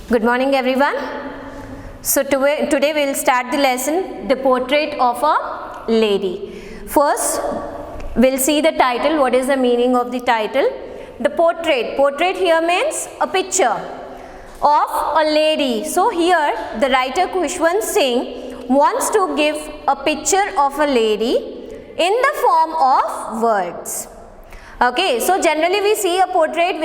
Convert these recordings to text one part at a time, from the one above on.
Good morning everyone. So today we will start the lesson, the portrait of a lady. First we will see the title. What is the meaning of the title? The portrait. Portrait here means a picture of a lady. So here the writer Khushwant Singh wants to give a picture of a lady in the form of words. Okay, so generally we see a portrait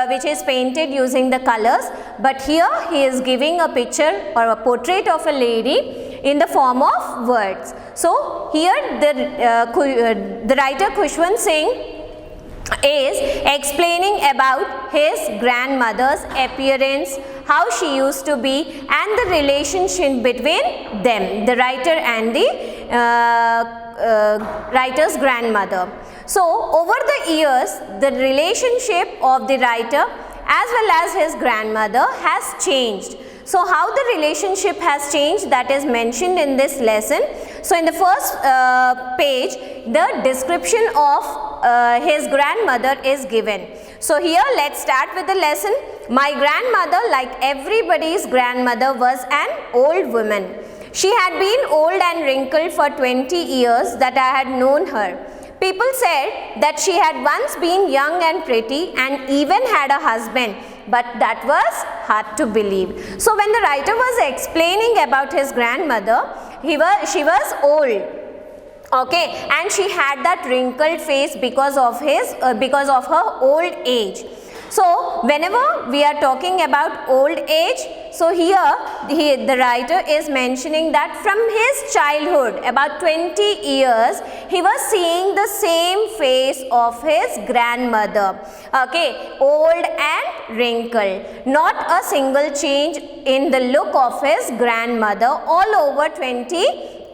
which is painted using the colors, but here he is giving a picture or a portrait of a lady in the form of words. So here the writer Khushwant Singh is explaining about his grandmother's appearance, how she used to be, and the relationship between them, the writer and the writer's grandmother. So over the years, the relationship of the writer as well as his grandmother has changed. So how the relationship has changed, that is mentioned in this lesson. So in the first page, the description of his grandmother is given. So here let's start with the lesson. My grandmother, like everybody's grandmother, was an old woman. She had been old and wrinkled for 20 years that I had known her. People said that she had once been young and pretty and even had a husband, but that was hard to believe. So when the writer was explaining about his grandmother, she was old. Okay, and she had that wrinkled face because of her old age. So whenever we are talking about old age, so here the writer is mentioning that from his childhood, about 20 years, he was seeing the same face of his grandmother. Okay, old and wrinkled. Not a single change in the look of his grandmother all over 20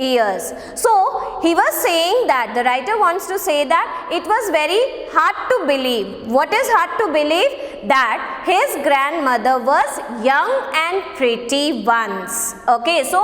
years. So he was saying that, the writer wants to say that it was very hard to believe. What is hard to believe? That his grandmother was young and pretty once. Okay, so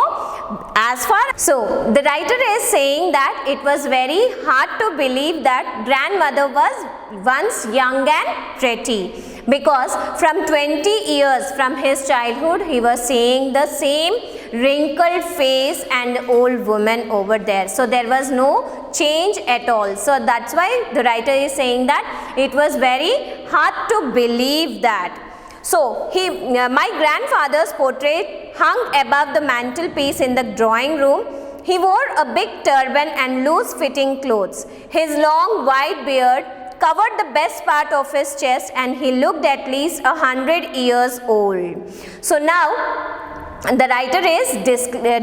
the writer is saying that it was very hard to believe that grandmother was once young and pretty, because from 20 years from his childhood he was seeing the same wrinkled face and old woman over there. So there was no change at all. So that's why the writer is saying that it was very hard to believe that. So my grandfather's portrait hung above the mantelpiece in the drawing room. He wore a big turban and loose fitting clothes. His long white beard covered the best part of his chest, and he looked at least 100 years old. So now the writer is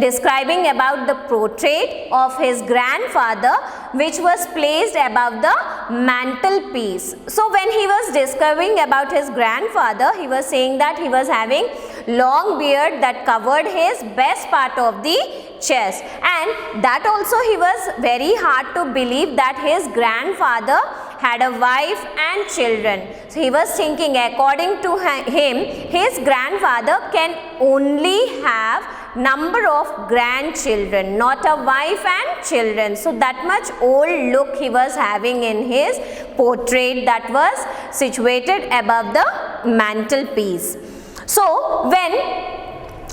describing about the portrait of his grandfather, which was placed above the mantelpiece. So when he was describing about his grandfather, he was saying that he was having long beard that covered his best part of the chest, and that also he was very hard to believe that his grandfather had a wife and children. So he was thinking, according to him, his grandfather can only have number of grandchildren, not a wife and children. So that much old look he was having in his portrait that was situated above the mantelpiece. So when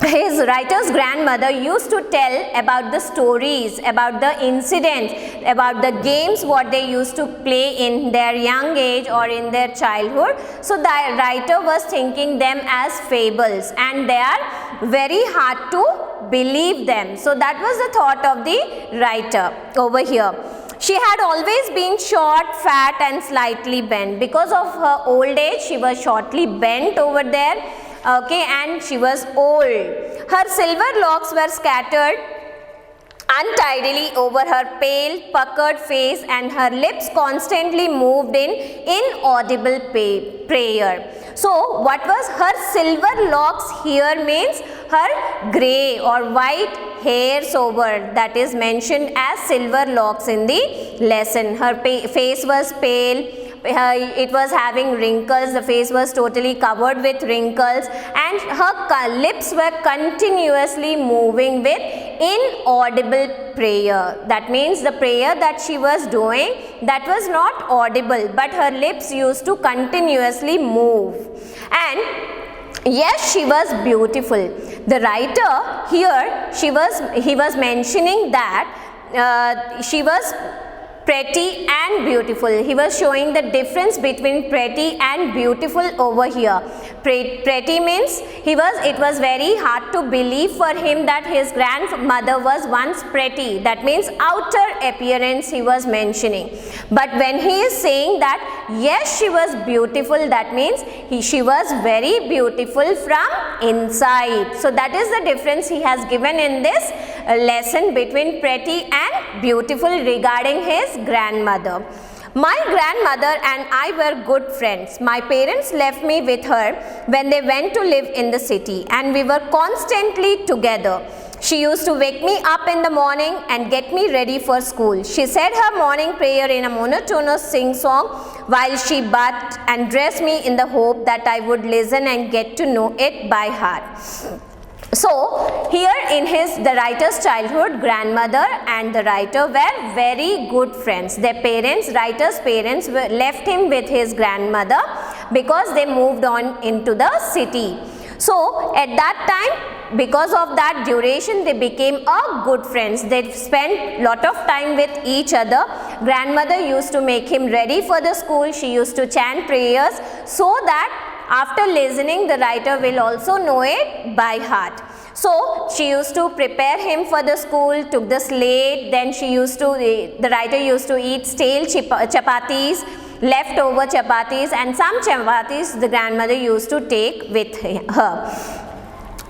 his writer's grandmother used to tell about the stories, about the incidents, about the games what they used to play in their young age or in their childhood. So the writer was thinking them as fables, and they are very hard to believe them. So that was the thought of the writer over here. She had always been short, fat and slightly bent. Because of her old age, she was shortly bent over there. Okay, and she was old. Her silver locks were scattered untidily over her pale, puckered face, and her lips constantly moved in inaudible prayer. So what was her silver locks here means her grey or white hairs over, that is mentioned as silver locks in the lesson. Her face was pale. It was having wrinkles, the face was totally covered with wrinkles, and her lips were continuously moving with inaudible prayer. That means the prayer that she was doing, that was not audible, but her lips used to continuously move. And Yes, she was beautiful. The writer here, he was mentioning that she was pretty and beautiful. He was showing the difference between pretty and beautiful over here. Pretty means it was very hard to believe for him that his grandmother was once pretty. That means outer appearance he was mentioning. But when he is saying that yes, she was beautiful, that means she was very beautiful from inside. So that is the difference he has given in this lesson between pretty and beautiful regarding his grandmother. My grandmother and I were good friends. My parents left me with her when they went to live in the city, and we were constantly together. She used to wake me up in the morning and get me ready for school. She said her morning prayer in a monotonous sing-song while she bathed and dressed me in the hope that I would listen and get to know it by heart. So here in the writer's childhood, grandmother and the writer were very good friends. Their parents, writer's parents, left him with his grandmother because they moved on into the city. So at that time, because of that duration, they became good friends. They spent lot of time with each other. Grandmother used to make him ready for the school. She used to chant prayers so that after listening, the writer will also know it by heart. So she used to prepare him for the school, took the slate, then the writer used to eat stale chapatis, leftover chapatis, and some chapatis the grandmother used to take with her.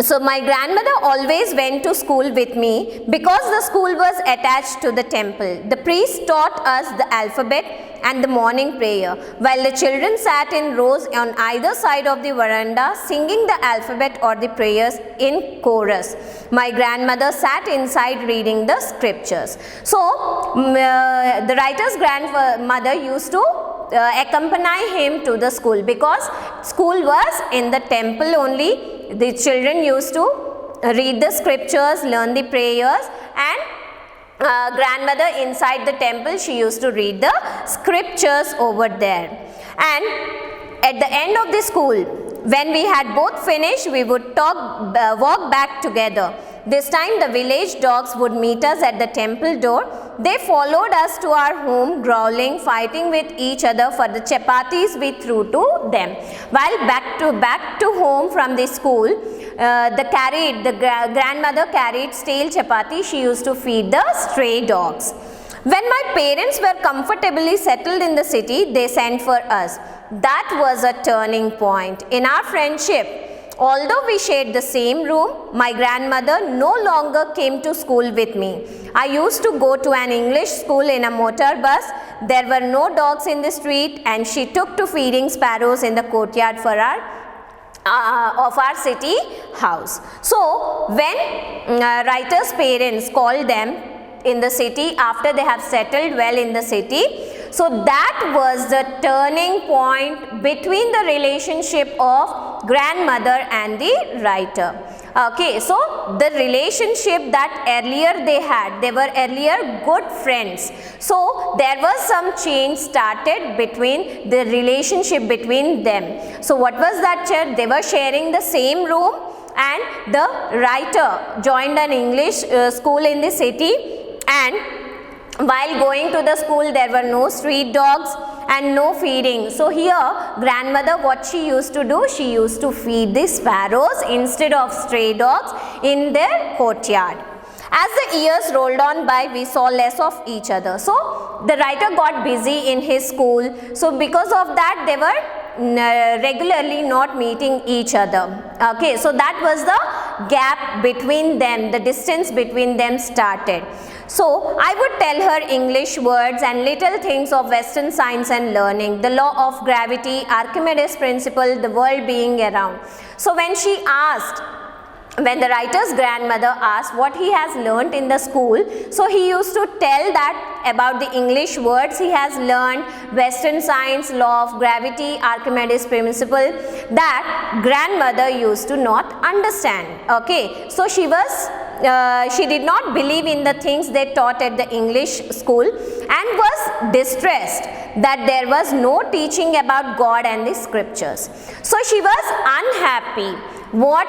So my grandmother always went to school with me because the school was attached to the temple. The priest taught us the alphabet and the morning prayer, while the children sat in rows on either side of the veranda singing the alphabet or the prayers in chorus. My grandmother sat inside reading the scriptures. So the writer's grandmother used to accompany him to the school because school was in the temple only. The children used to read the scriptures, learn the prayers, and grandmother inside the temple, she used to read the scriptures over there. And at the end of the school, when we had both finished, we would walk back together. This time the village dogs would meet us at the temple door. They followed us to our home, growling, fighting with each other for the chapatis we threw to them. While back to home from the school, the grandmother carried stale chapati. She used to feed the stray dogs. When my parents were comfortably settled in the city, they sent for us. That was a turning point in our friendship. Although we shared the same room, my grandmother no longer came to school with me. I used to go to an English school in a motor bus. There were no dogs in the street, and she took to feeding sparrows in the courtyard of our city house. So when writer's parents called them in the city after they have settled well in the city, so that was the turning point between the relationship of grandmother and the writer. Okay, so the relationship that earlier they were earlier good friends. So there was some change started between the relationship between them. So what was that? They were sharing the same room, and the writer joined an English school in the city, and while going to the school, there were no street dogs and no feeding. So here, grandmother, what she used to do, she used to feed the sparrows instead of stray dogs in their courtyard. As the years rolled on by, we saw less of each other. So the writer got busy in his school. So because of that, they were regularly not meeting each other. Okay, so that was the gap between them, the distance between them started. So I would tell her English words and little things of Western science and learning, the law of gravity, Archimedes principle, the world being around. So when the writer's grandmother asked what he has learnt in the school, so he used to tell that about the English words he has learned, Western science, law of gravity, Archimedes principle, that grandmother used to not understand. Okay, so she did not believe in the things they taught at the English school and was distressed that there was no teaching about God and the scriptures. So she was unhappy. what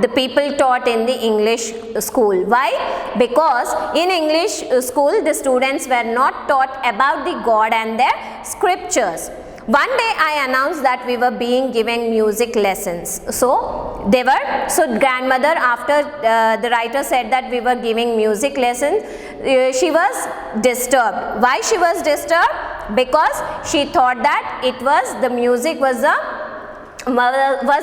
the people taught in the English school. Why? Because in English school the students were not taught about the God and their scriptures. One day I announced that we were being given music lessons. So grandmother, after the writer said that we were giving music lessons, she was disturbed. Why she was disturbed? Because she thought that the music was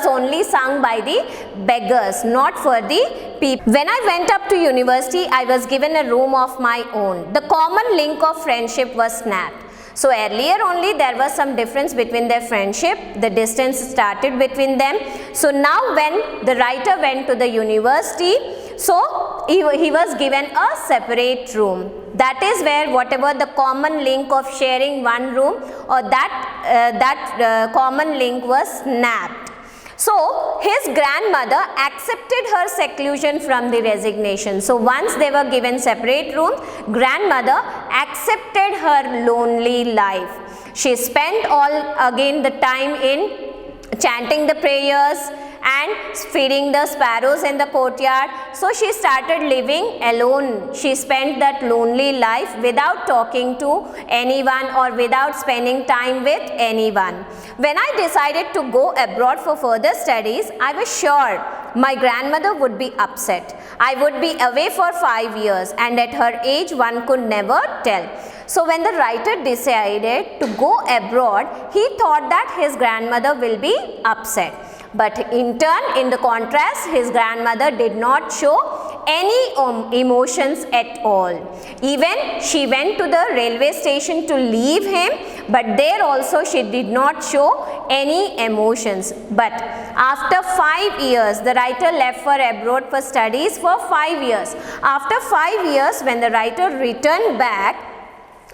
only sung by the beggars, not for the people. When I went up to university, I was given a room of my own. The common link of friendship was snapped. So earlier only there was some difference between their friendship, the distance started between them. So now when the writer went to the university, so he was given a separate room. That is where whatever the common link of sharing one room, or that common link was snapped. So his grandmother accepted her seclusion from the resignation. So once they were given separate rooms, grandmother accepted her lonely life. She spent all again the time in chanting the prayers and feeding the sparrows in the courtyard. So she started living alone. She spent that lonely life without talking to anyone or without spending time with anyone. When I decided to go abroad for further studies, I was sure my grandmother would be upset. I would be away for 5 years, and at her age one could never tell. So when the writer decided to go abroad, he thought that his grandmother will be upset. But in turn, in the contrast, his grandmother did not show any emotions at all. Even she went to the railway station to leave him, but there also she did not show any emotions. But after 5 years, the writer left for abroad for studies for 5 years. After 5 years, when the writer returned back,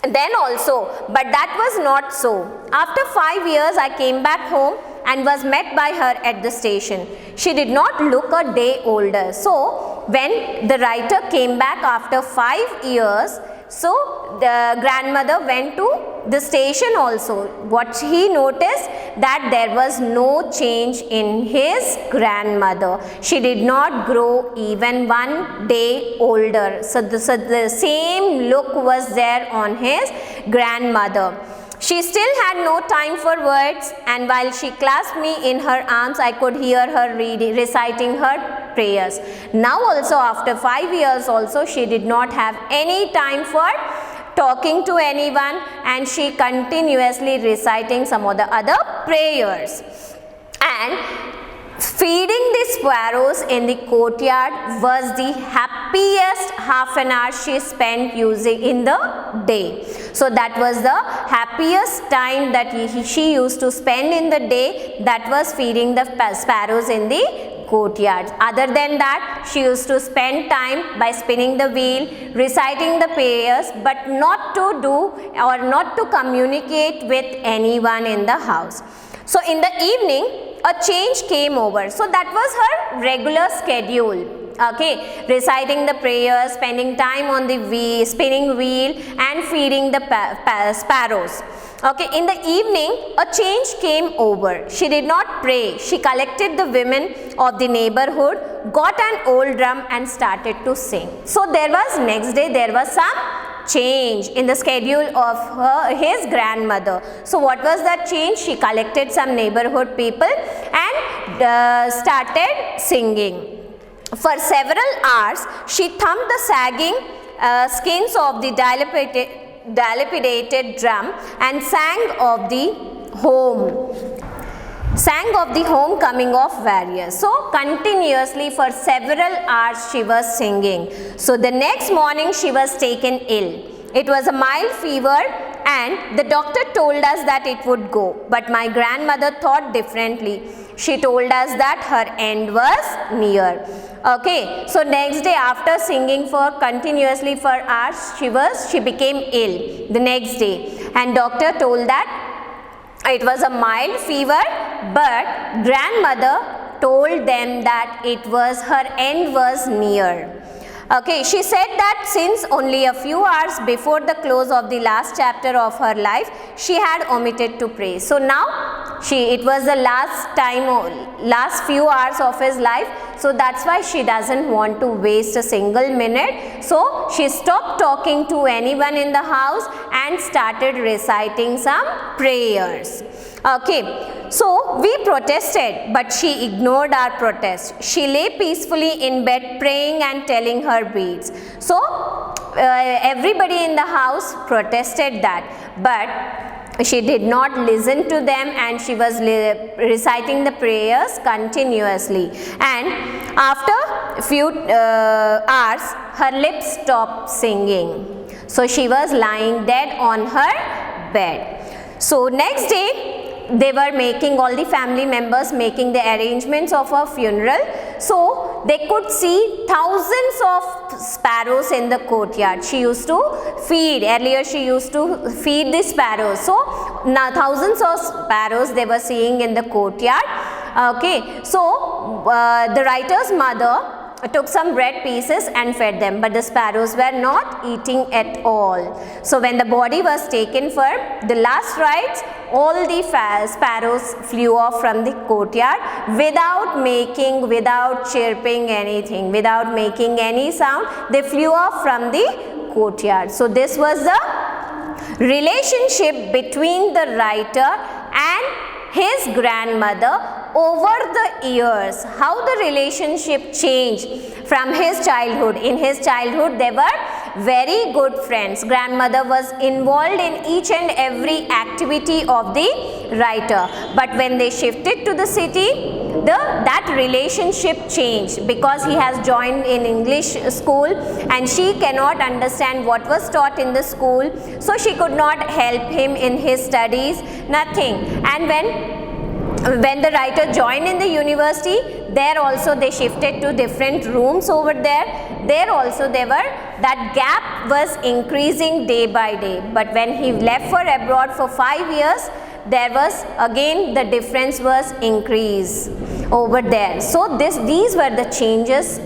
then also, but that was not so. After 5 years, I came back home and was met by her at the station. She did not look a day older. So when the writer came back after 5 years, so the grandmother went to the station also. What he noticed, that there was no change in his grandmother. She did not grow even 1 day older. So the same look was there on his grandmother. She still had no time for words, and while she clasped me in her arms, I could hear her reciting her prayers. Now also, after 5 years also, she did not have any time for talking to anyone, and she continuously reciting some of the other prayers. And feeding the sparrows in the courtyard was the happiest half an hour she spent using in the day. So that was the happiest time that she used to spend in the day, that was feeding the sparrows in the courtyard. Other than that, she used to spend time by spinning the wheel, reciting the prayers, but not to do or not to communicate with anyone in the house. So in the evening, a change came over. So that was her regular schedule. Okay, reciting the prayers, spending time on the wheel, spinning wheel, and feeding the sparrows. Okay, in the evening, a change came over. She did not pray. She collected the women of the neighborhood, got an old drum, and started to sing. So there was next day, there was some change in the schedule of his grandmother. So what was that change? She collected some neighborhood people and started singing. For several hours, she thumped the sagging skins of the dilapidated drum and sang of the homecoming of warriors. So continuously for several hours she was singing. So the next morning she was taken ill. It was a mild fever, and the doctor told us that it would go. But my grandmother thought differently. She told us that her end was near. Okay, so next day, after singing for continuously for hours, she became ill the next day, and doctor told that it was a mild fever, but grandmother told them that it was her end was near. Okay, she said that since only a few hours before the close of the last chapter of her life, she had omitted to pray. So now it was the last few hours of his life, so that's why she doesn't want to waste a single minute. So she stopped talking to anyone in the house and started reciting some prayers. Okay, so we protested, but she ignored our protest. She lay peacefully in bed praying and telling her beads. So everybody in the house protested that, but she did not listen to them, and she was reciting the prayers continuously. And after few hours, her lips stopped singing. So she was lying dead on her bed. So next day, they were making, all the family members making the arrangements of her funeral. So they could see thousands of sparrows in the courtyard. She used to feed, earlier she used to feed the sparrows. So now thousands of sparrows they were seeing in the courtyard. Okay, so the writer's mother took some bread pieces and fed them, but the sparrows were not eating at all. So when the body was taken for the last rites, all the sparrows flew off from the courtyard without chirping anything, without making any sound. They flew off from the courtyard. So this was the relationship between the writer and his grandmother over the years, how the relationship changed from his childhood. In his childhood, they were very good friends. Grandmother was involved in each and every activity of the writer. But when they shifted to the city, that relationship changed, because he has joined in English school and she cannot understand what was taught in the school. So she could not help him in his studies, nothing. And when the writer joined in the university, there also they shifted to different rooms over there. There also that gap was increasing day by day. But when he left for abroad for 5 years, there was again the difference was increased over there. So these were the changes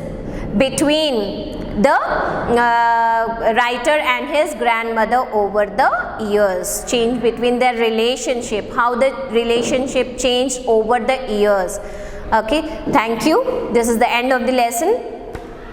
between the writer and his grandmother over the years, change between their relationship, how the relationship changed over the years. Okay, thank you. This is the end of the lesson.